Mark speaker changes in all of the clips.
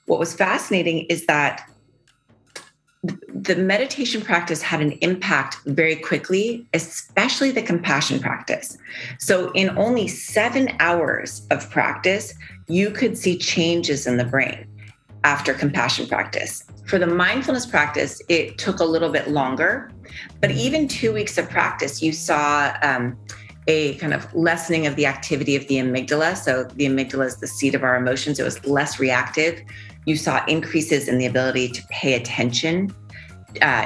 Speaker 1: what was fascinating is that the meditation practice had an impact very quickly, especially the compassion practice. So in only 7 hours of practice, you could see changes in the brain after compassion practice. For the mindfulness practice, it took a little bit longer, but even 2 weeks of practice, you saw a kind of lessening of the activity of the amygdala. So the amygdala is the seat of our emotions. It was less reactive. You saw increases in the ability to pay attention,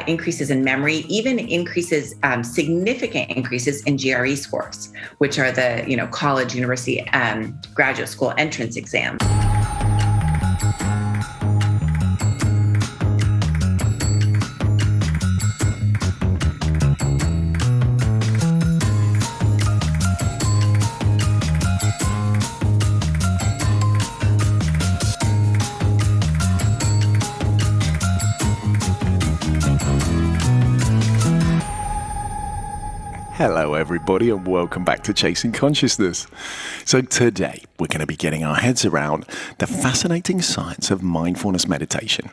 Speaker 1: increases in memory, even increases, significant increases in GRE scores, which are the college, university, graduate school entrance exams.
Speaker 2: Hello everybody and welcome back to Chasing Consciousness. So today we're going to be getting our heads around the fascinating science of mindfulness meditation.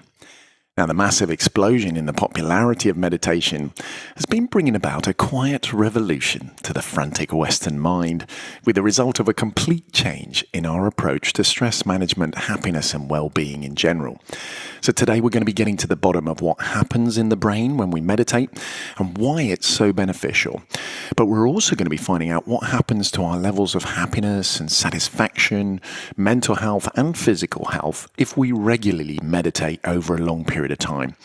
Speaker 2: Now, the massive explosion in the popularity of meditation has been bringing about a quiet revolution to the frantic Western mind, with the result of a complete change in our approach to stress management, happiness and well-being in general. So today we're going to be getting to the bottom of what happens in the brain when we meditate and why it's so beneficial. But we're also going to be finding out what happens to our levels of happiness and satisfaction, mental health and physical health if we regularly meditate over a long period of time.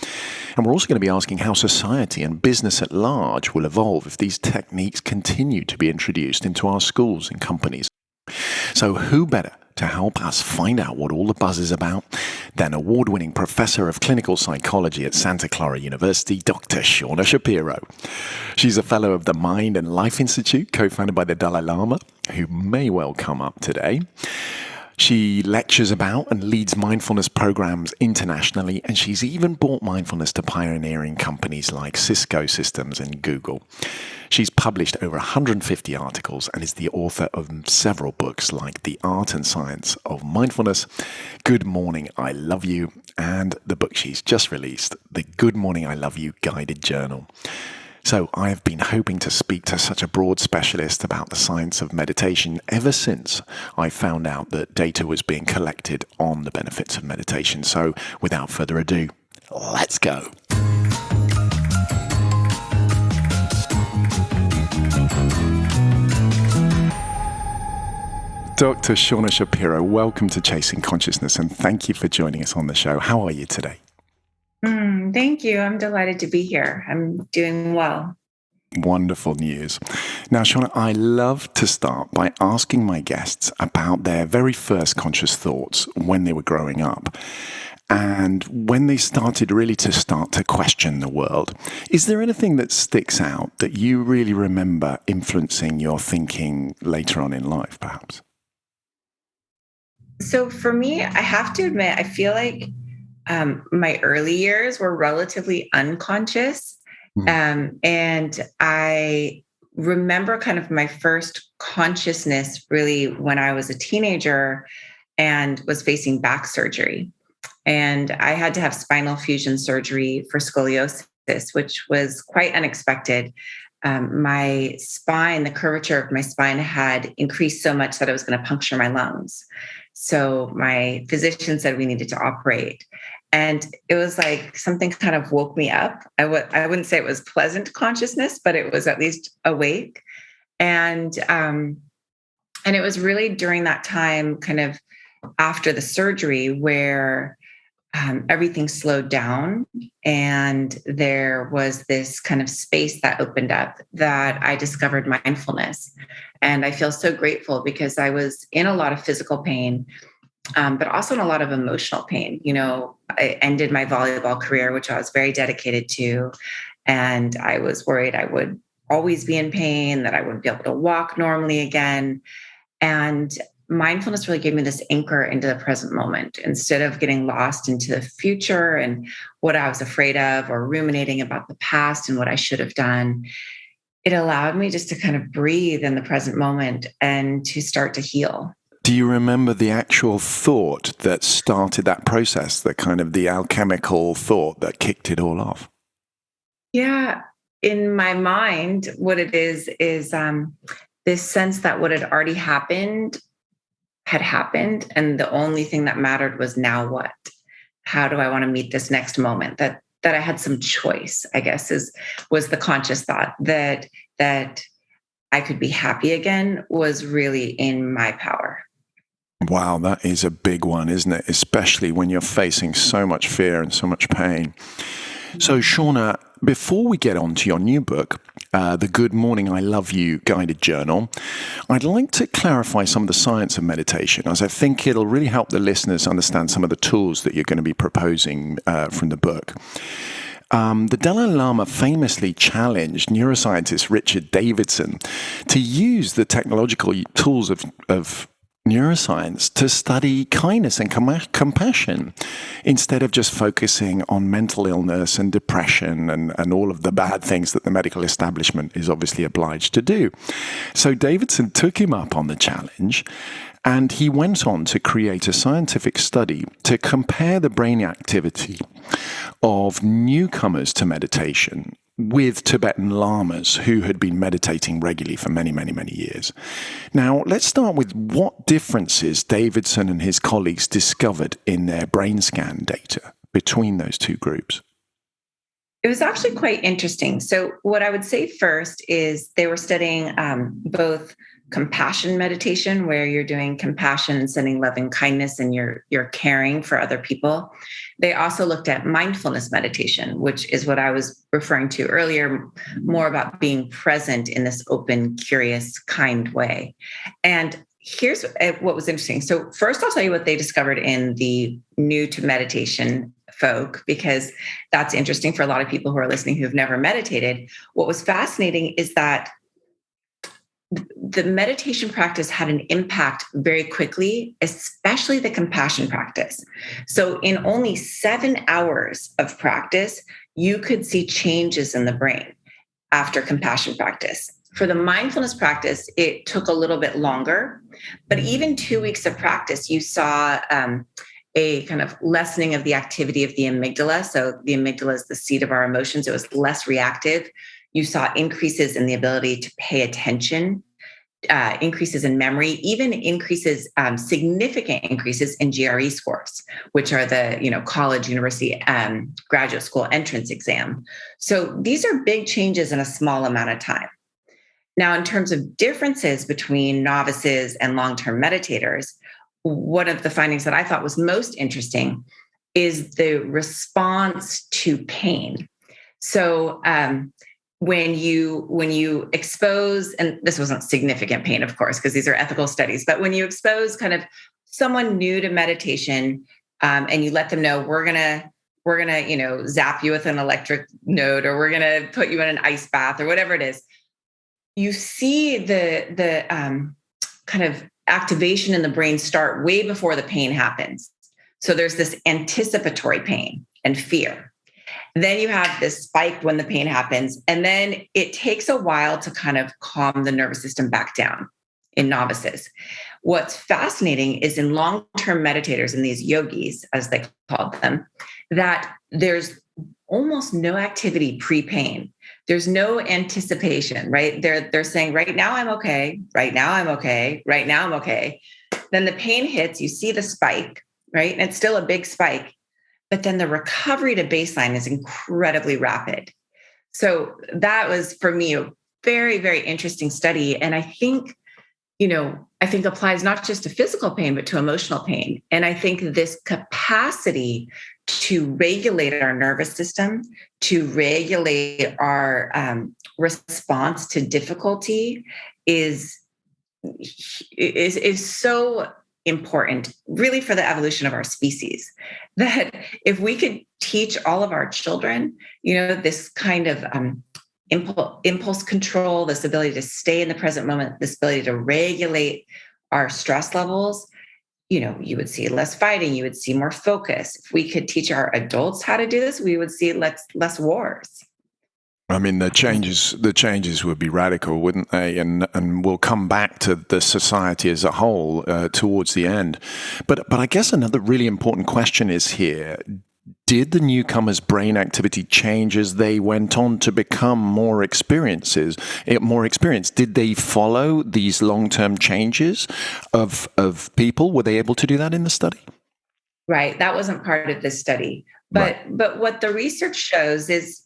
Speaker 2: And we're also going to be asking how society and business at large will evolve if these techniques continue to be introduced into our schools and companies. So who better to help us find out what all the buzz is about than award-winning professor of clinical psychology at Santa Clara University, Dr. Shauna Shapiro. She's a fellow of the Mind and Life Institute, co-founded by the Dalai Lama, who may well come up today. She lectures about and leads mindfulness programs internationally, and she's even brought mindfulness to pioneering companies like Cisco Systems and Google. She's published over 150 articles and is the author of several books like The Art and Science of Mindfulness, Good Morning, I Love You, and the book she's just released, The Good Morning, I Love You Guided Journal. So I have been hoping to speak to such a broad specialist about the science of meditation ever since I found out that data was being collected on the benefits of meditation. So without further ado, let's go. Dr. Shauna Shapiro, welcome to Chasing Consciousness and thank you for joining us on the show. How are you today?
Speaker 1: Thank you. I'm delighted to be here. I'm doing well.
Speaker 2: Wonderful news. Now, Shauna, I love to start by asking my guests about their very first conscious thoughts when they were growing up and when they started to question the world. Is there anything that sticks out that you really remember influencing your thinking later on in life, perhaps?
Speaker 1: So for me, I have to admit, I feel like my early years were relatively unconscious. And I remember kind of my first consciousness really when I was a teenager and was facing back surgery. And I had to have spinal fusion surgery for scoliosis, which was quite unexpected. My spine, the curvature of my spine had increased so much that it was going to puncture my lungs. So my physician said we needed to operate. And it was like something kind of woke me up. I wouldn't say it was pleasant consciousness, but it was at least awake. And it was really during that time, kind of after the surgery, where everything slowed down and there was this kind of space that opened up that I discovered mindfulness. And I feel so grateful because I was in a lot of physical pain, but also in a lot of emotional pain. I ended my volleyball career, which I was very dedicated to. And I was worried I would always be in pain, that I wouldn't be able to walk normally again. And mindfulness really gave me this anchor into the present moment. Instead of getting lost into the future and what I was afraid of or ruminating about the past and what I should have done, it allowed me just to kind of breathe in the present moment and to start to heal.
Speaker 2: Do you remember the actual thought that started that process, the kind of the alchemical thought that kicked it all off?
Speaker 1: Yeah. In my mind, what it is this sense that what had already happened had happened. And the only thing that mattered was now what? How do I want to meet this next moment? That I had some choice, I guess, was the conscious thought that I could be happy again was really in my power.
Speaker 2: Wow, that is a big one, isn't it? Especially when you're facing so much fear and so much pain. So, Shauna, before we get on to your new book, The Good Morning I Love You Guided Journal, I'd like to clarify some of the science of meditation, as I think it'll really help the listeners understand some of the tools that you're going to be proposing from the book. The Dalai Lama famously challenged neuroscientist Richard Davidson to use the technological tools of neuroscience to study kindness and compassion instead of just focusing on mental illness and depression and all of the bad things that the medical establishment is obviously obliged to do. So Davidson took him up on the challenge, and he went on to create a scientific study to compare the brain activity of newcomers to meditation with Tibetan lamas who had been meditating regularly for many, many, many years. Now, let's start with what differences Davidson and his colleagues discovered in their brain scan data between those two groups.
Speaker 1: It was actually quite interesting. So, what I would say first is they were studying both compassion meditation, where you're doing compassion and sending love and kindness, and you're caring for other people. They also looked at mindfulness meditation, which is what I was referring to earlier, more about being present in this open, curious, kind way. And here's what was interesting. So, first, I'll tell you what they discovered in the new to meditation folk, because that's interesting for a lot of people who are listening who've never meditated. What was fascinating is that the meditation practice had an impact very quickly, especially the compassion practice. So, in only 7 hours of practice, you could see changes in the brain after compassion practice. For the mindfulness practice, it took a little bit longer, but even 2 weeks of practice, you saw a kind of lessening of the activity of the amygdala. So, the amygdala is the seat of our emotions. It was less reactive. You saw increases in the ability to pay attention, increases in memory, even increases, significant increases in GRE scores, which are the college, university, graduate school entrance exam. So these are big changes in a small amount of time. Now, in terms of differences between novices and long-term meditators, one of the findings that I thought was most interesting is the response to pain. So, when you expose, and this wasn't significant pain, of course, because these are ethical studies, but when you expose kind of someone new to meditation, and you let them know we're gonna zap you with an electric node, or we're gonna put you in an ice bath, or whatever it is, you see the kind of activation in the brain start way before the pain happens. So there's this anticipatory pain and fear. Then you have this spike when the pain happens, and then it takes a while to kind of calm the nervous system back down in novices. What's fascinating is in long-term meditators, and these yogis, as they call them, that there's almost no activity pre-pain. There's no anticipation, right? They're saying, right now I'm okay, right now I'm okay, right now I'm okay. Then the pain hits, you see the spike, right? And it's still a big spike. But then the recovery to baseline is incredibly rapid. So that was, for me, a very, very interesting study. And I think applies not just to physical pain, but to emotional pain. And I think this capacity to regulate our nervous system, to regulate our response to difficulty is so important, really, for the evolution of our species. That if we could teach all of our children, this kind of impulse control, this ability to stay in the present moment, this ability to regulate our stress levels, you would see less fighting, you would see more focus. If we could teach our adults how to do this, we would see less wars.
Speaker 2: I mean, the changes would be radical, wouldn't they? And we'll come back to the society as a whole towards the end. But I guess another really important question is here: did the newcomers' brain activity change as they went on to become more experienced? Did they follow these long-term changes of people? Were they able to do that in the study?
Speaker 1: Right. That wasn't part of this study.
Speaker 2: Right.
Speaker 1: But what the research shows is,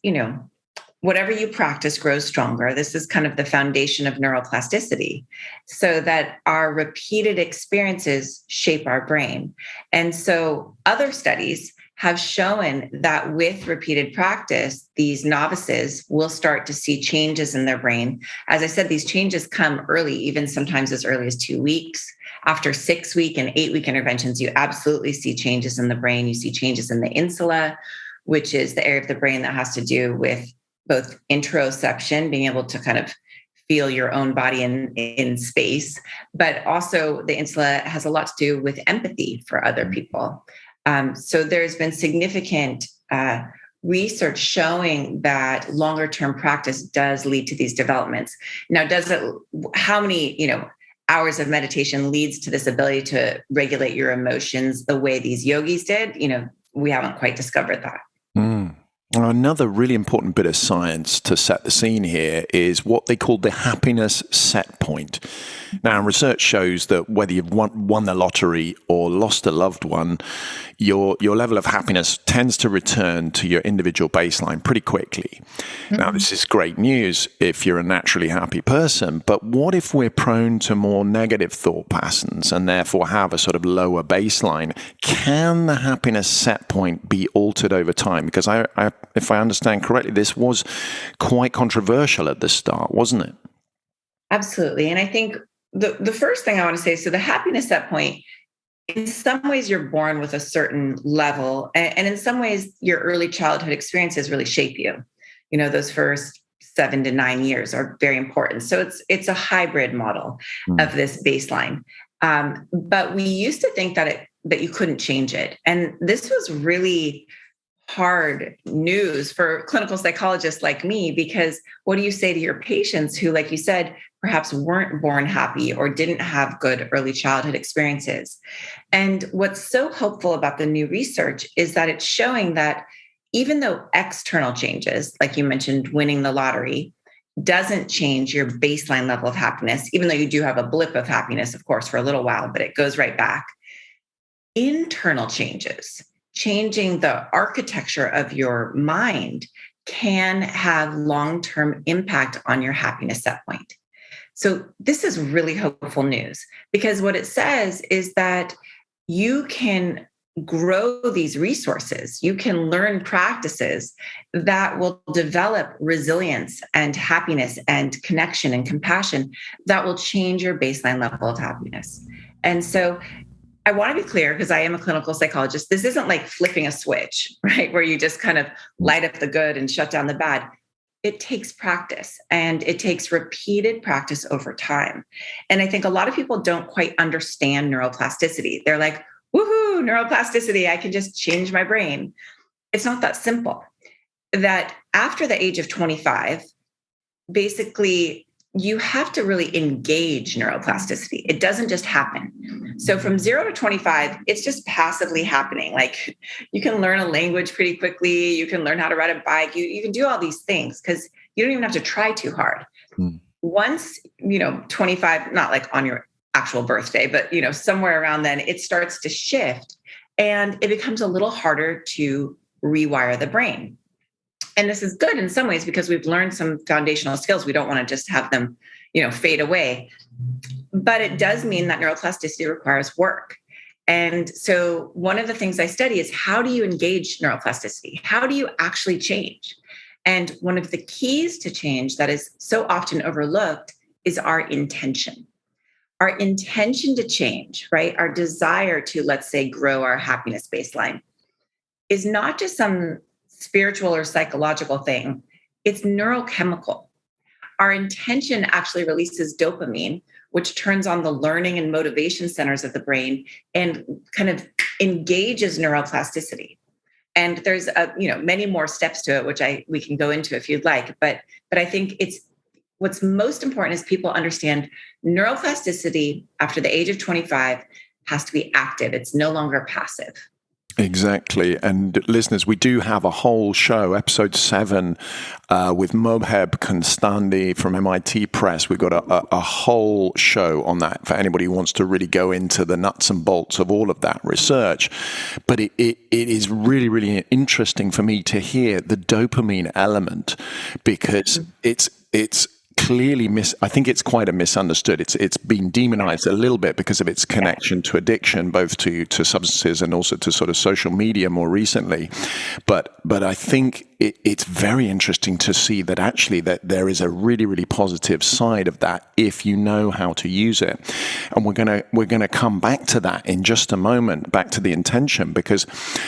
Speaker 1: whatever you practice grows stronger. This is kind of the foundation of neuroplasticity, so that our repeated experiences shape our brain. And so other studies have shown that with repeated practice, these novices will start to see changes in their brain. As I said, these changes come early, even sometimes as early as 2 weeks. After 6 week and 8 week interventions, you absolutely see changes in the brain. You see changes in the insula, which is the area of the brain that has to do with both interoception, being able to kind of feel your own body in space, but also the insula has a lot to do with empathy for other people. So there's been significant research showing that longer term practice does lead to these developments. Now, how many, hours of meditation leads to this ability to regulate your emotions the way these yogis did? We haven't quite discovered that.
Speaker 2: Mm. Another really important bit of science to set the scene here is what they call the happiness set point. Now, research shows that whether you've won the lottery or lost a loved one, your level of happiness tends to return to your individual baseline pretty quickly. Mm-hmm. Now, this is great news if you're a naturally happy person, but what if we're prone to more negative thought patterns and therefore have a sort of lower baseline? Can the happiness set point be altered over time? Because if I understand correctly, this was quite controversial at the start, wasn't it?
Speaker 1: Absolutely. And I think the first thing I want to say, so the happiness set point, in some ways you're born with a certain level, and in some ways your early childhood experiences really shape you. Those first 7 to 9 years are very important. So it's a hybrid model of this baseline. But we used to think that you couldn't change it. And this was really hard news for clinical psychologists like me, because what do you say to your patients who, like you said, perhaps weren't born happy or didn't have good early childhood experiences? And what's so hopeful about the new research is that it's showing that even though external changes, like you mentioned, winning the lottery, doesn't change your baseline level of happiness, even though you do have a blip of happiness, of course, for a little while, but it goes right back. Internal changes, changing the architecture of your mind, can have long-term impact on your happiness set point. So this is really hopeful news, because what it says is that you can grow these resources. You can learn practices that will develop resilience and happiness and connection and compassion that will change your baseline level of happiness. And so I want to be clear, because I am a clinical psychologist. This isn't like flipping a switch, right? Where you just kind of light up the good and shut down the bad. It takes practice, and it takes repeated practice over time. And I think a lot of people don't quite understand neuroplasticity. They're like, woohoo, neuroplasticity, I can just change my brain. It's not that simple. That after the age of 25, basically, you have to really engage neuroplasticity. It doesn't just happen. So from 0 to 25, it's just passively happening. Like, you can learn a language pretty quickly. You can learn how to ride a bike. You can do all these things because you don't even have to try too hard. Once, 25, not like on your actual birthday, but, somewhere around then, it starts to shift, and it becomes a little harder to rewire the brain. And this is good in some ways because we've learned some foundational skills. We don't want to just have them, fade away. But it does mean that neuroplasticity requires work. And so one of the things I study is, how do you engage neuroplasticity? How do you actually change? And one of the keys to change that is so often overlooked is our intention. Our intention to change, right? Our desire to, let's say, grow our happiness baseline is not just some spiritual or psychological thing. It's neurochemical. Our intention actually releases dopamine, which turns on the learning and motivation centers of the brain and kind of engages neuroplasticity. And there's many more steps to it, which we can go into if you'd like. But I think what's most important is people understand neuroplasticity after the age of 25 has to be active. It's no longer passive.
Speaker 2: Exactly. And listeners, we do have a whole show, episode 7, with Moheb Konstandi from MIT Press. We've got a whole show on that for anybody who wants to really go into the nuts and bolts of all of that research. But it is really, really interesting for me to hear the dopamine element, because it's clearly I think it's quite a misunderstood. It's been demonized a little bit because of its connection to addiction, both to substances and also to sort of social media more recently. But I think it's very interesting to see that actually that there is a really, really positive side of that if you know how to use it. And we're gonna come back to that in just a moment, back to the intention, because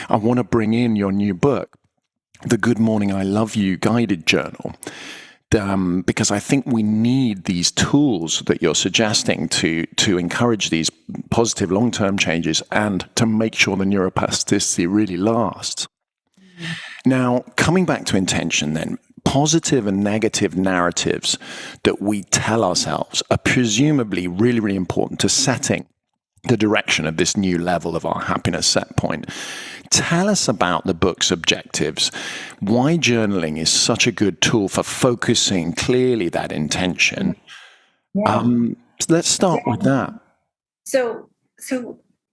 Speaker 2: I want to bring in your new book, The Good Morning I Love You Guided Journal. Because I think we need these tools that you're suggesting to encourage these positive long-term changes and to make sure the neuroplasticity really lasts. Now, coming back to intention then, positive and negative narratives that we tell ourselves are presumably really, really important to setting the direction of this new level of our happiness set point. Tell us about the book's objectives, why journaling is such a good tool for focusing clearly that intention. Let's start with that.
Speaker 1: So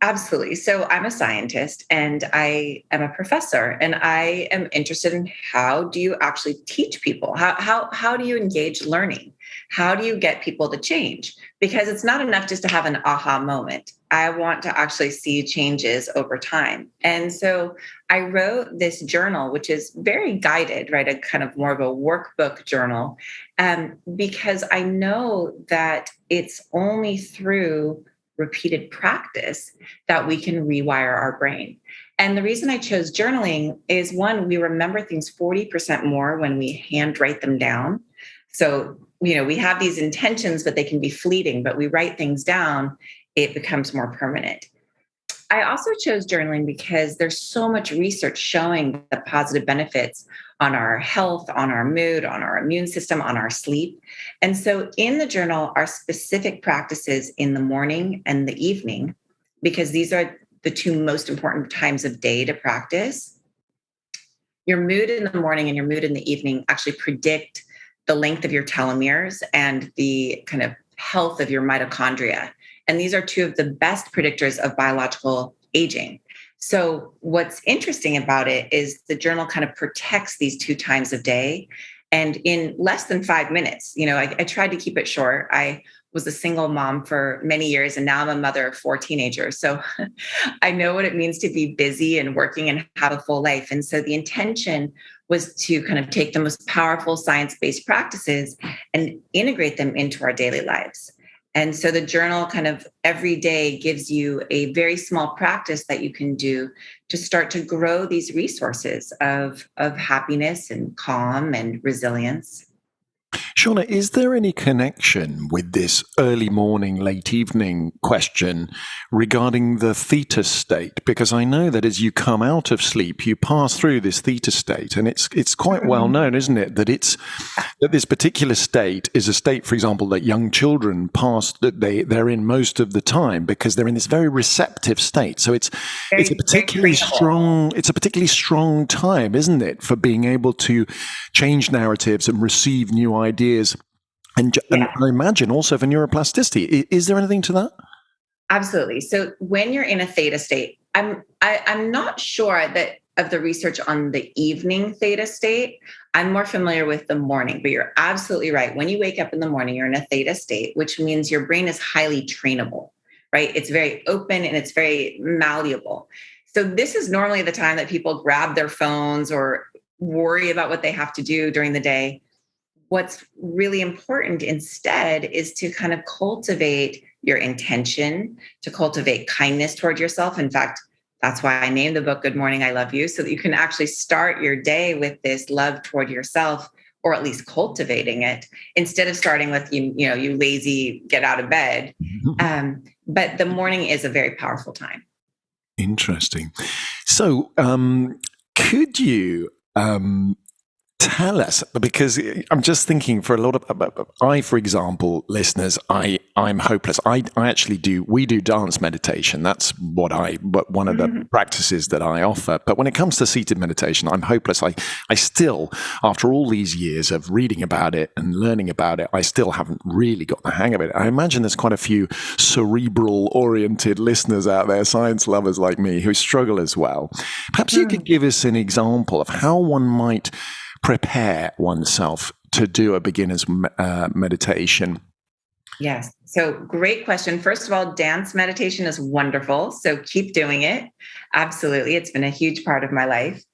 Speaker 1: absolutely. So I'm a scientist and I am a professor, and I am interested in how do you actually teach people? How do you engage learning? How do you get people to change? Because it's not enough just to have an aha moment. I want to actually see changes over time. And so I wrote this journal, which is very guided, right? A kind of more of a workbook journal, because I know that it's only through repeated practice that we can rewire our brain. And the reason I chose journaling is, one, we remember things 40% more when we handwrite them down. So, we have these intentions, but they can be fleeting, but we write things down, it becomes more permanent. I also chose journaling because there's so much research showing the positive benefits on our health, on our mood, on our immune system, on our sleep. And so in the journal are specific practices in the morning and the evening, because these are the two most important times of day to practice. Your mood in the morning and your mood in the evening actually predict the length of your telomeres and the kind of health of your mitochondria. And these are two of the best predictors of biological aging. So what's interesting about it is the journal kind of protects these two times of day. And in less than 5 minutes, I tried to keep it short. I was a single mom for many years, and now I'm a mother of 4 teenagers. So I know what it means to be busy and working and have a full life. And so the intention was to kind of take the most powerful science-based practices and integrate them into our daily lives. And so the journal kind of every day gives you a very small practice that you can do to start to grow these resources of happiness and calm and resilience.
Speaker 2: Shauna, is there any connection with this early morning, late evening question regarding the theta state? Because I know that as you come out of sleep, you pass through this theta state, and it's quite well known, isn't it, that this particular state is a state, for example, that young children pass, that they're in most of the time, because they're in this very receptive state. So it's a particularly strong time, isn't it, for being able to change narratives and receive new ideas, and I imagine also for neuroplasticity. Is there anything to that?
Speaker 1: Absolutely. So when you're in a theta state, I'm not sure that of the research on the evening theta state. I'm more familiar with the morning, but you're absolutely right. When you wake up in the morning, you're in a theta state, which means your brain is highly trainable, right? It's very open and it's very malleable. So this is normally the time that people grab their phones or worry about what they have to do during the day. What's really important instead is to kind of cultivate your intention, to cultivate kindness toward yourself. In fact, that's why I named the book Good Morning, I Love You, so that you can actually start your day with this love toward yourself, or at least cultivating it, instead of starting with, you lazy, get out of bed. But the morning is a very powerful time.
Speaker 2: Interesting. So, Could you tell us, because I'm just thinking for a lot of, for example, listeners, I'm hopeless. I actually we do dance meditation. That's one of the practices that I offer. But when it comes to seated meditation, I'm hopeless. I still, after all these years of reading about it and learning about it, I still haven't really got the hang of it. I imagine there's quite a few cerebral oriented listeners out there, science lovers like me, who struggle as well. Perhaps you could give us an example of how one might prepare oneself to do a beginner's meditation?
Speaker 1: Yes. So great question. First of all, dance meditation is wonderful. So keep doing it. Absolutely. It's been a huge part of my life.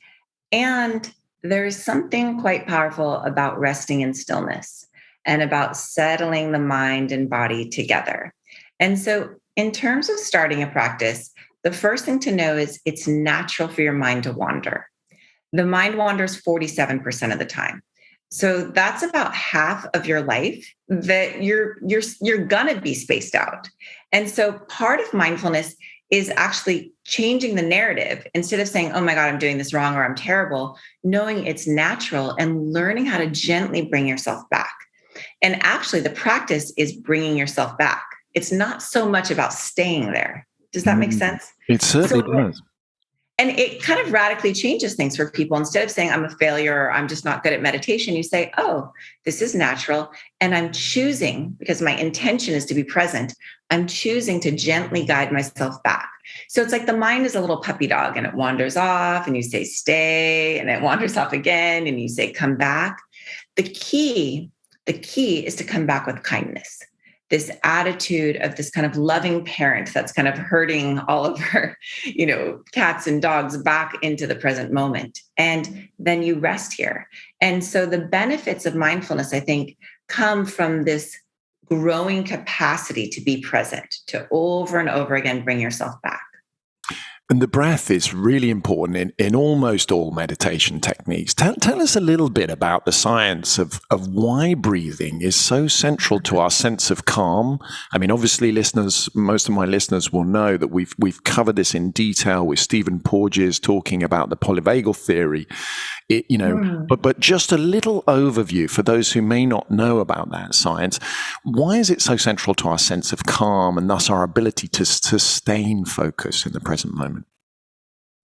Speaker 1: And there's something quite powerful about resting in stillness and about settling the mind and body together. And so, in terms of starting a practice, the first thing to know is it's natural for your mind to wander. The mind wanders 47% of the time. So that's about half of your life that you're gonna be spaced out. And so part of mindfulness is actually changing the narrative instead of saying, "Oh my God, I'm doing this wrong or I'm terrible," knowing it's natural and learning how to gently bring yourself back. And actually, the practice is bringing yourself back. It's not so much about staying there. Does that make sense?
Speaker 2: It certainly does.
Speaker 1: And it kind of radically changes things for people. Instead of saying, "I'm a failure," or "I'm just not good at meditation," you say, "Oh, this is natural. And I'm choosing, because my intention is to be present, I'm choosing to gently guide myself back." So it's like the mind is a little puppy dog and it wanders off and you say, "Stay," and it wanders off again and you say, "Come back." The key, the key is to come back with kindness. This attitude of this kind of loving parent that's kind of herding all of her, cats and dogs back into the present moment. And then you rest here. And so the benefits of mindfulness, I think, come from this growing capacity to be present, to over and over again bring yourself back.
Speaker 2: And the breath is really important in almost all meditation techniques. Tell us a little bit about the science of why breathing is so central to our sense of calm. I mean, obviously, most of my listeners will know that we've covered this in detail with Stephen Porges talking about the polyvagal theory. But just a little overview for those who may not know about that science. Why is it so central to our sense of calm and thus our ability to sustain focus in the present moment?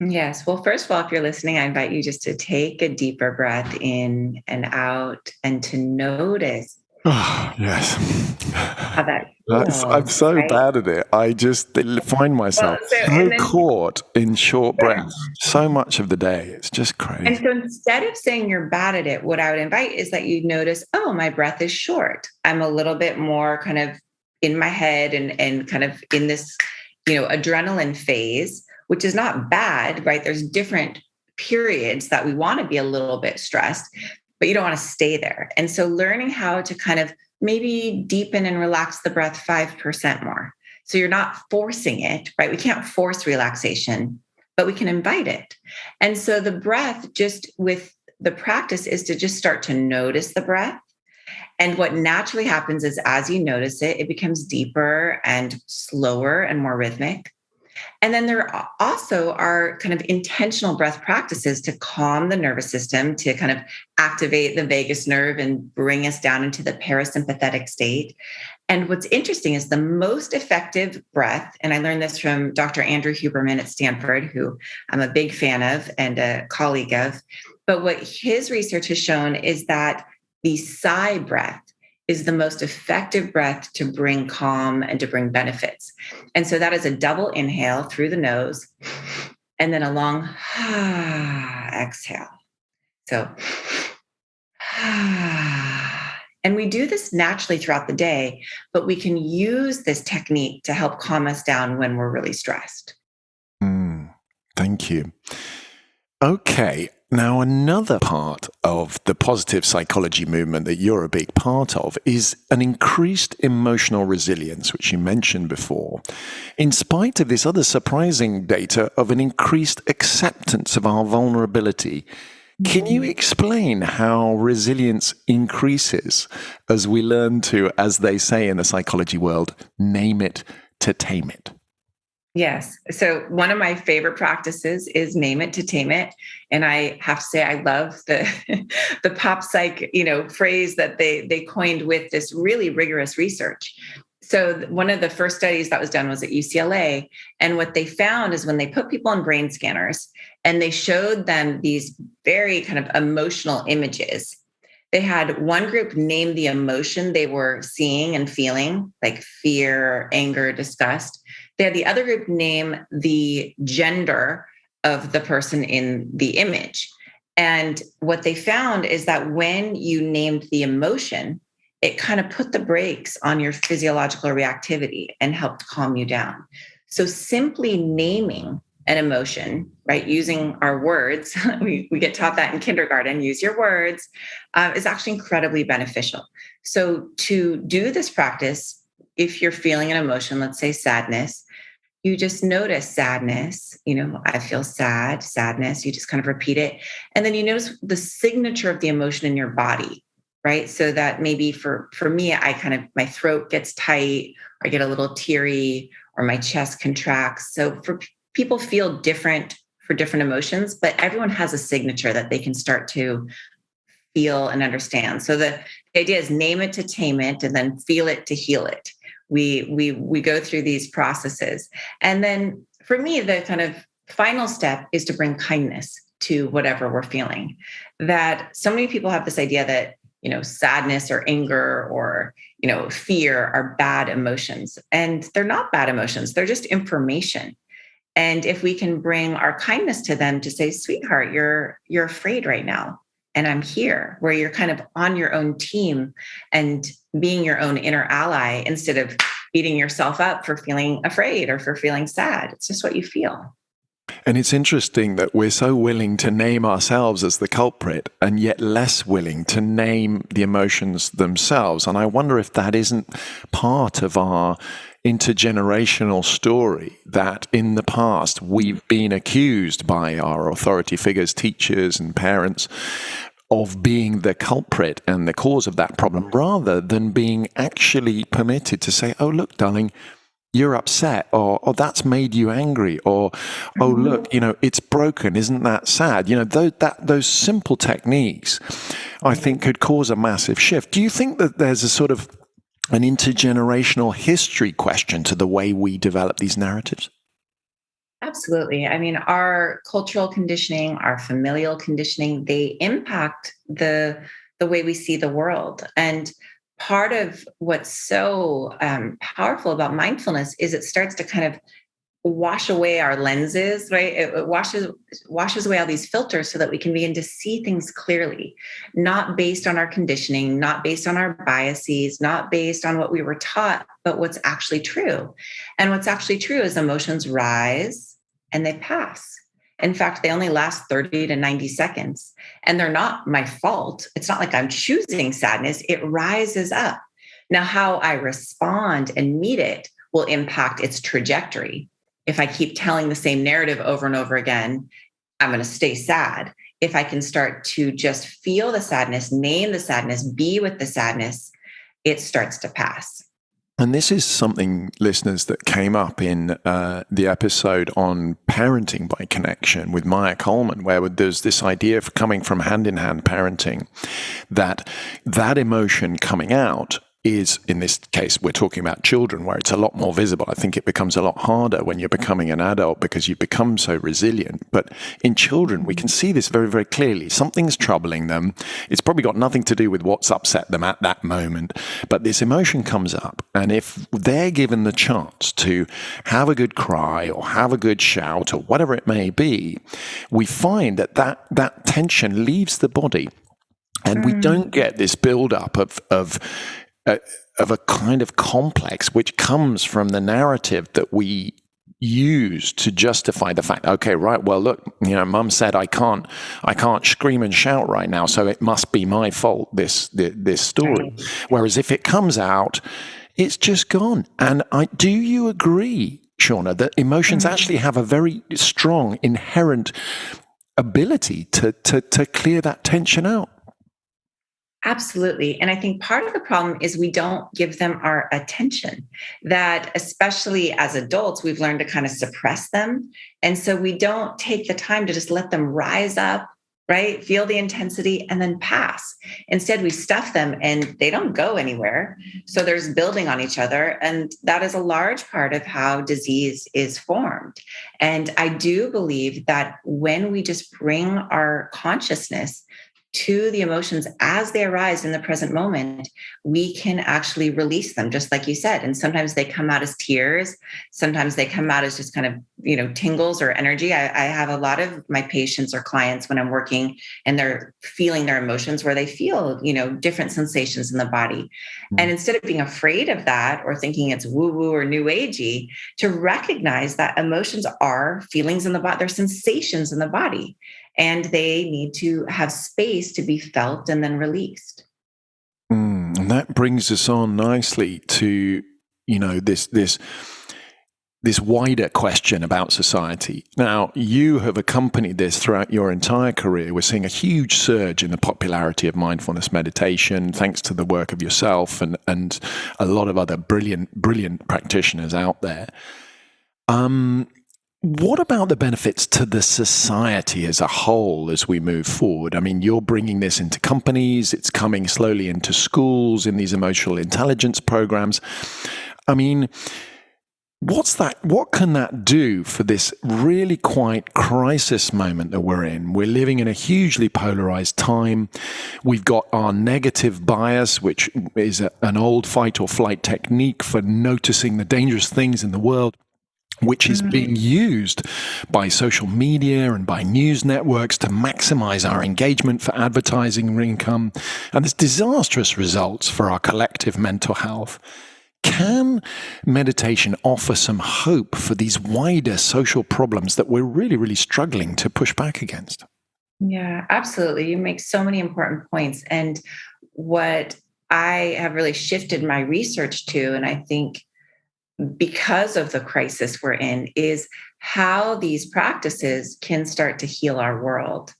Speaker 1: Yes. Well, first of all, if you're listening, I invite you just to take a deeper breath in and out and to notice
Speaker 2: Oh, yes.
Speaker 1: how that
Speaker 2: I'm
Speaker 1: feels,
Speaker 2: so
Speaker 1: right?
Speaker 2: bad at it. I just find myself so
Speaker 1: And then
Speaker 2: caught in short breaths so much of the day. It's just
Speaker 1: And
Speaker 2: crazy.
Speaker 1: so instead of saying you're bad at it, what I would invite is that you notice, oh, my breath is short. I'm a little bit more kind of in my head and kind of in this, adrenaline phase, which is not bad, right? There's different periods that we want to be a little bit stressed, but you don't want to stay there. And so learning how to kind of maybe deepen and relax the breath 5% more. So you're not forcing it, right? We can't force relaxation, but we can invite it. And so the breath, just with the practice, is to just start to notice the breath. And what naturally happens is as you notice it, it becomes deeper and slower and more rhythmic. And then there also are kind of intentional breath practices to calm the nervous system, to kind of activate the vagus nerve and bring us down into the parasympathetic state. And what's interesting is the most effective breath, and I learned this from Dr. Andrew Huberman at Stanford, who I'm a big fan of and a colleague of. But what his research has shown is that the sigh breath is the most effective breath to bring calm and to bring benefits. And so that is a double inhale through the nose and then a long exhale. So, and we do this naturally throughout the day, but we can use this technique to help calm us down when we're really stressed.
Speaker 2: Thank you. Okay. Now, another part of the positive psychology movement that you're a big part of is an increased emotional resilience, which you mentioned before, in spite of this other surprising data of an increased acceptance of our vulnerability. Can you explain how resilience increases as we learn to, as they say in the psychology world, name it to tame it?
Speaker 1: Yes. So one of my favorite practices is name it to tame it. And I have to say, I love the the pop psych, phrase that they coined with this really rigorous research. So one of the first studies that was done was at UCLA. And what they found is when they put people on brain scanners and they showed them these very kind of emotional images, they had one group name the emotion they were seeing and feeling, like fear, anger, disgust. They had the other group name the gender of the person in the image. And what they found is that when you named the emotion, it kind of put the brakes on your physiological reactivity and helped calm you down. So simply naming an emotion, right, using our words, we get taught that in kindergarten, use your words, is actually incredibly beneficial. So to do this practice, if you're feeling an emotion, let's say sadness, you just notice sadness. I feel sad, sadness. You just kind of repeat it. And then you notice the signature of the emotion in your body, right? So that maybe for me, my throat gets tight, or I get a little teary, or my chest contracts. So for people feel different for different emotions, but everyone has a signature that they can start to feel and understand. So the idea is name it to tame it, and then feel it to heal it. We go through these processes, and then for me, the kind of final step is to bring kindness to whatever we're feeling. That so many people have this idea that sadness or anger or fear are bad emotions, and they're not bad emotions. They're just information. And if we can bring our kindness to them to say, sweetheart, you're afraid right now. And I'm here, where you're kind of on your own team and being your own inner ally instead of beating yourself up for feeling afraid or for feeling sad. It's just what you feel.
Speaker 2: And it's interesting that we're so willing to name ourselves as the culprit and yet less willing to name the emotions themselves. And I wonder if that isn't part of our intergenerational story, that in the past we've been accused by our authority figures, teachers and parents, of being the culprit and the cause of that problem, rather than being actually permitted to say, oh, look, darling, you're upset, or oh, that's made you angry, or oh, look, it's broken. Isn't that sad? Those simple techniques, I think, could cause a massive shift. Do you think that there's a sort of an intergenerational history question to the way we develop these narratives?
Speaker 1: Absolutely. I mean, our cultural conditioning, our familial conditioning, they impact the way we see the world. And part of what's so powerful about mindfulness is it starts to kind of wash away our lenses, right? It washes away all these filters so that we can begin to see things clearly, not based on our conditioning, not based on our biases, not based on what we were taught, but what's actually true. And what's actually true is emotions rise and they pass. In fact, they only last 30 to 90 seconds. And they're not my fault. It's not like I'm choosing sadness, it rises up. Now, how I respond and meet it will impact its trajectory. If I keep telling the same narrative over and over again, I'm going to stay sad. If I can start to just feel the sadness, name the sadness, be with the sadness, it starts to pass.
Speaker 2: And this is something, listeners, that came up in the episode on parenting by connection with Maya Coleman, where there's this idea of coming from hand-in-hand parenting, that emotion coming out is, in this case, we're talking about children, where it's a lot more visible. I think it becomes a lot harder when you're becoming an adult because you become so resilient. But in children, we can see this very, very clearly. Something's troubling them. It's probably got nothing to do with what's upset them at that moment. But this emotion comes up. And if they're given the chance to have a good cry or have a good shout or whatever it may be, we find that tension leaves the body. And we don't get this buildup of a kind of complex which comes from the narrative that we use to justify the fact, okay, right, well, look, mum said I can't scream and shout right now, so it must be my fault, this story. Right. Whereas if it comes out, it's just gone. And do you agree, Shauna, that emotions actually have a very strong inherent ability to clear that tension out?
Speaker 1: Absolutely. And I think part of the problem is we don't give them our attention, that especially as adults, we've learned to kind of suppress them. And so we don't take the time to just let them rise up, right? Feel the intensity and then pass. Instead, we stuff them and they don't go anywhere. So there's building on each other. And that is a large part of how disease is formed. And I do believe that when we just bring our consciousness to the emotions as they arise in the present moment, we can actually release them, just like you said. And sometimes they come out as tears. Sometimes they come out as just kind of, tingles or energy. I have a lot of my patients or clients when I'm working and they're feeling their emotions where they feel, different sensations in the body. And instead of being afraid of that or thinking it's woo woo or new agey, to recognize that emotions are feelings in the body, they're sensations in the body, and they need to have space to be felt and then released.
Speaker 2: And that brings us on nicely to, this wider question about society. Now, you have accompanied this throughout your entire career. We're seeing a huge surge in the popularity of mindfulness meditation, thanks to the work of yourself and a lot of other brilliant practitioners out there. What about the benefits to the society as a whole as we move forward? I mean, you're bringing this into companies, it's coming slowly into schools, in these emotional intelligence programs. I mean, what can that do for this really quite crisis moment that we're in? We're living in a hugely polarized time. We've got our negative bias, which is an old fight or flight technique for noticing the dangerous things in the world, which is being used by social media and by news networks to maximize our engagement for advertising income. And there's disastrous results for our collective mental health. Can meditation offer some hope for these wider social problems that we're really, really struggling to push back against?
Speaker 1: Yeah, absolutely. You make so many important points. And what I have really shifted my research to, and I think because of the crisis we're in, is how these practices can start to heal our world.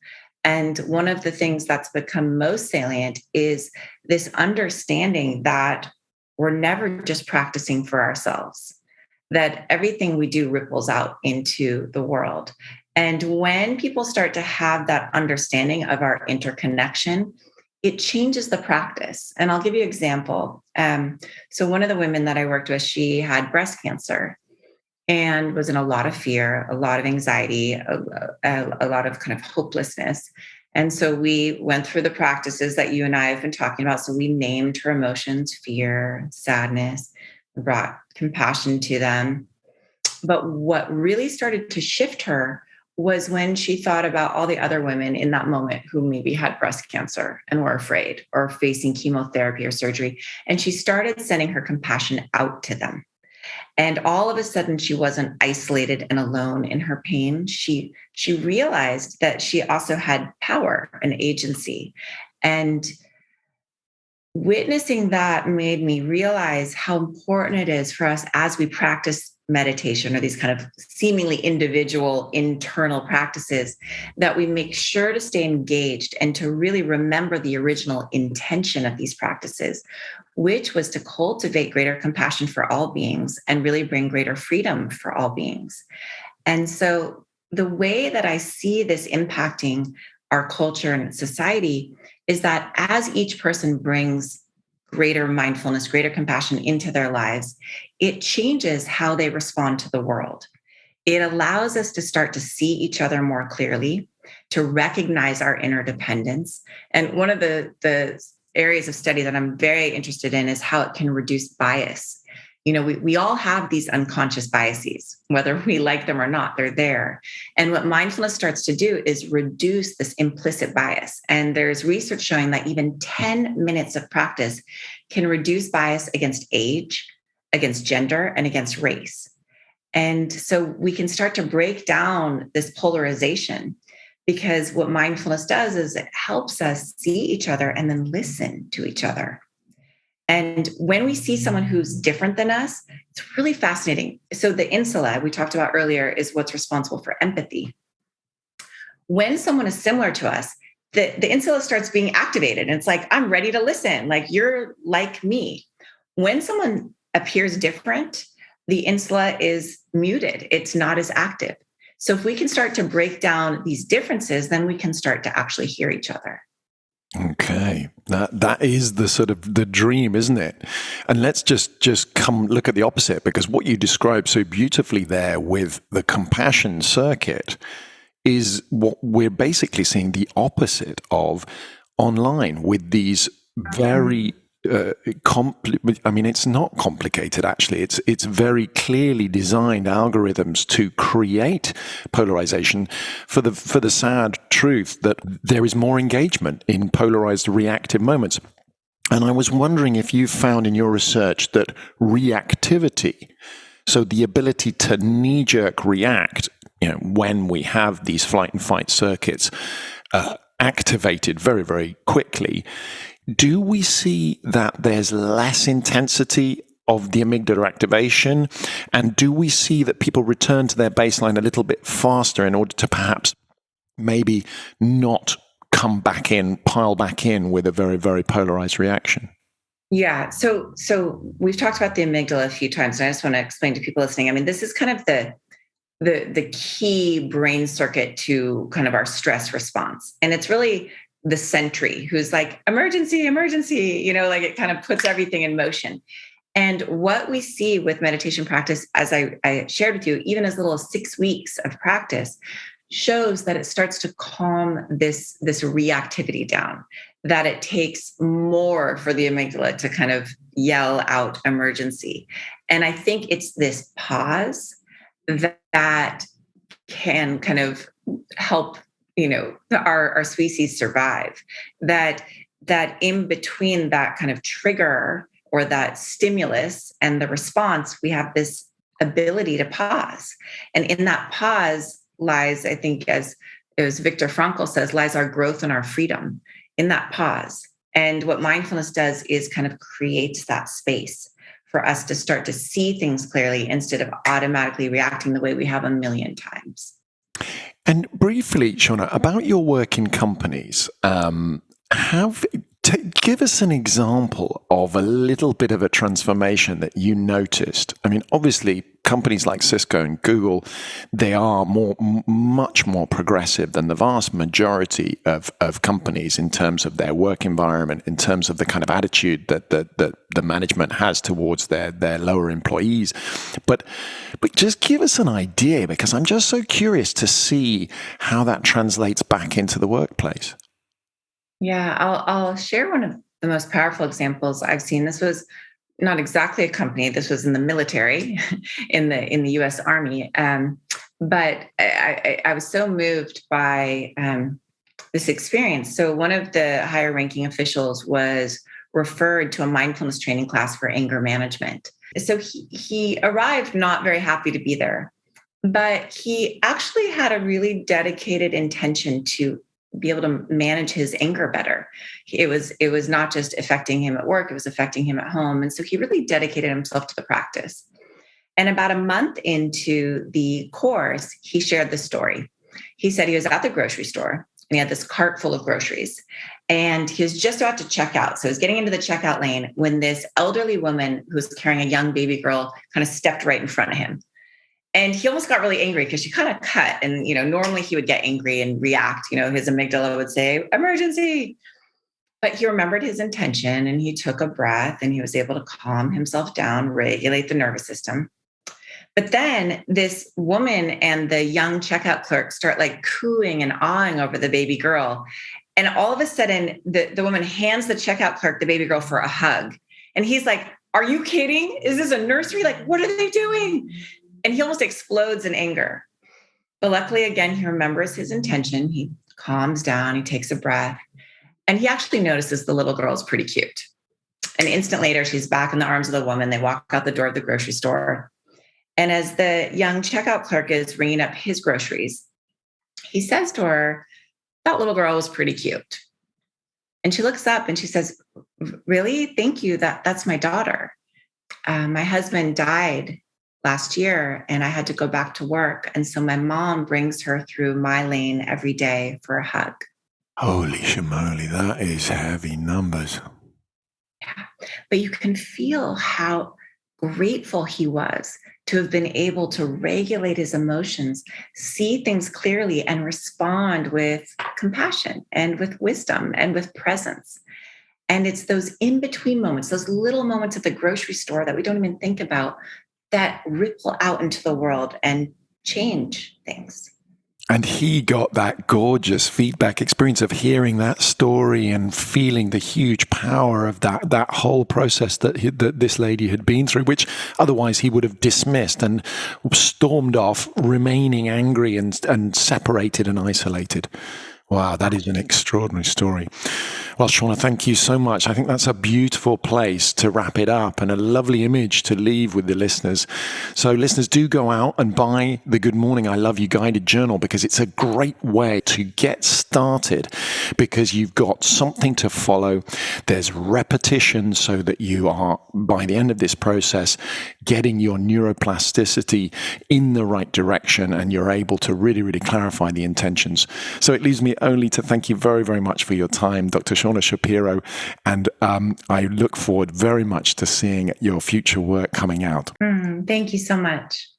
Speaker 1: And one of the things that's become most salient is this understanding that we're never just practicing for ourselves, that everything we do ripples out into the world. And when people start to have that understanding of our interconnection, it changes the practice. And I'll give you an example. So one of the women that I worked with, she had breast cancer and was in a lot of fear, a lot of anxiety, a lot of kind of hopelessness. And so we went through the practices that you and I have been talking about. So we named her emotions: fear, sadness, brought compassion to them. But what really started to shift her was when she thought about all the other women in that moment who maybe had breast cancer and were afraid or facing chemotherapy or surgery. And she started sending her compassion out to them. And all of a sudden, she wasn't isolated and alone in her pain. She realized that she also had power and agency. And witnessing that made me realize how important it is for us as we practice meditation or these kind of seemingly individual internal practices, that we make sure to stay engaged and to really remember the original intention of these practices, which was to cultivate greater compassion for all beings and really bring greater freedom for all beings. And so the way that I see this impacting our culture and society is that as each person brings greater mindfulness, greater compassion into their lives, it changes how they respond to the world. It allows us to start to see each other more clearly, to recognize our interdependence. And one of the areas of study that I'm very interested in is how it can reduce bias. We all have these unconscious biases, whether we like them or not, they're there. And what mindfulness starts to do is reduce this implicit bias. And there's research showing that even 10 minutes of practice can reduce bias against age, against gender, and against race. And so we can start to break down this polarization, because what mindfulness does is it helps us see each other and then listen to each other. And when we see someone who's different than us, it's really fascinating. So the insula we talked about earlier is what's responsible for empathy. When someone is similar to us, the insula starts being activated. And it's like, I'm ready to listen. Like, you're like me. When someone appears different, the insula is muted. It's not as active. So if we can start to break down these differences, then we can start to actually hear each other.
Speaker 2: Okay, that is the sort of the dream, isn't it? And let's just come look at the opposite, because what you described so beautifully there with the compassion circuit is what we're basically seeing the opposite of online with these very it's not complicated, actually. It's very clearly designed algorithms to create polarization for the sad truth that there is more engagement in polarized reactive moments. And I was wondering if you found in your research that reactivity, so the ability to knee-jerk react, when we have these flight and fight circuits activated very, very quickly, do we see that there's less intensity of the amygdala activation? And do we see that people return to their baseline a little bit faster in order to perhaps maybe not pile back in with a very, very polarized reaction?
Speaker 1: Yeah. So we've talked about the amygdala a few times, and I just want to explain to people listening. I mean, this is kind of the key brain circuit to kind of our stress response. And it's really the sentry who's like, emergency, emergency, like it kind of puts everything in motion. And what we see with meditation practice, as I shared with you, even as little as 6 weeks of practice, shows that it starts to calm this reactivity down, that it takes more for the amygdala to kind of yell out emergency. And I think it's this pause that can kind of help our species survive, that in between that kind of trigger or that stimulus and the response, we have this ability to pause. And in that pause lies, I think, as Viktor Frankl says, lies our growth and our freedom in that pause. And what mindfulness does is kind of creates that space for us to start to see things clearly instead of automatically reacting the way we have a million times.
Speaker 2: And briefly, Shauna, about your work in companies, give us an example of a little bit of a transformation that you noticed. I mean, obviously, companies like Cisco and Google, they are much more progressive than the vast majority of companies in terms of their work environment, in terms of the kind of attitude that the management has towards their lower employees. But just give us an idea, because I'm just so curious to see how that translates back into the workplace.
Speaker 1: Yeah, I'll share one of the most powerful examples I've seen. This was not exactly a company. This was in the military, in the U.S. Army. But I was so moved by this experience. So one of the higher ranking officials was referred to a mindfulness training class for anger management. So he arrived not very happy to be there, but he actually had a really dedicated intention to be able to manage his anger better. It was not just affecting him at work, it was affecting him at home. And so he really dedicated himself to the practice. And about a month into the course, he shared the story. He said he was at the grocery store and he had this cart full of groceries and he was just about to check out. So he was getting into the checkout lane when this elderly woman who was carrying a young baby girl kind of stepped right in front of him. And he almost got really angry because she kind of cut. And, normally he would get angry and react. His amygdala would say, emergency. But he remembered his intention and he took a breath and he was able to calm himself down, regulate the nervous system. But then this woman and the young checkout clerk start like cooing and awing over the baby girl. And all of a sudden, the woman hands the checkout clerk the baby girl for a hug. And he's like, are you kidding? Is this a nursery? Like, what are they doing? And he almost explodes in anger. But luckily, again, he remembers his intention. He calms down, he takes a breath, and he actually notices the little girl is pretty cute. An instant later, she's back in the arms of the woman. They walk out the door of the grocery store. And as the young checkout clerk is ringing up his groceries, he says to her, that little girl was pretty cute. And she looks up and she says, really? Thank you. That's my daughter. My husband died last year and I had to go back to work. And so my mom brings her through my lane every day for a hug.
Speaker 2: Holy shamoly, that is heavy numbers.
Speaker 1: Yeah. But you can feel how grateful he was to have been able to regulate his emotions, see things clearly, and respond with compassion and with wisdom and with presence. And it's those in between moments, those little moments at the grocery store that we don't even think about, that ripple out into the world and change things.
Speaker 2: And he got that gorgeous feedback experience of hearing that story and feeling the huge power of that whole process that this lady had been through, which otherwise he would have dismissed and stormed off, remaining angry and separated and isolated. Wow, that is an extraordinary story. Well, Shauna, thank you so much. I think that's a beautiful place to wrap it up and a lovely image to leave with the listeners. So listeners, do go out and buy the Good Morning, I Love You guided journal, because it's a great way to get started, because you've got something to follow. There's repetition so that you are, by the end of this process, getting your neuroplasticity in the right direction, and you're able to really, really clarify the intentions. So it leaves me only to thank you very, very much for your time, Dr. Shauna Shapiro, and I look forward very much to seeing your future work coming out.
Speaker 1: Thank you so much.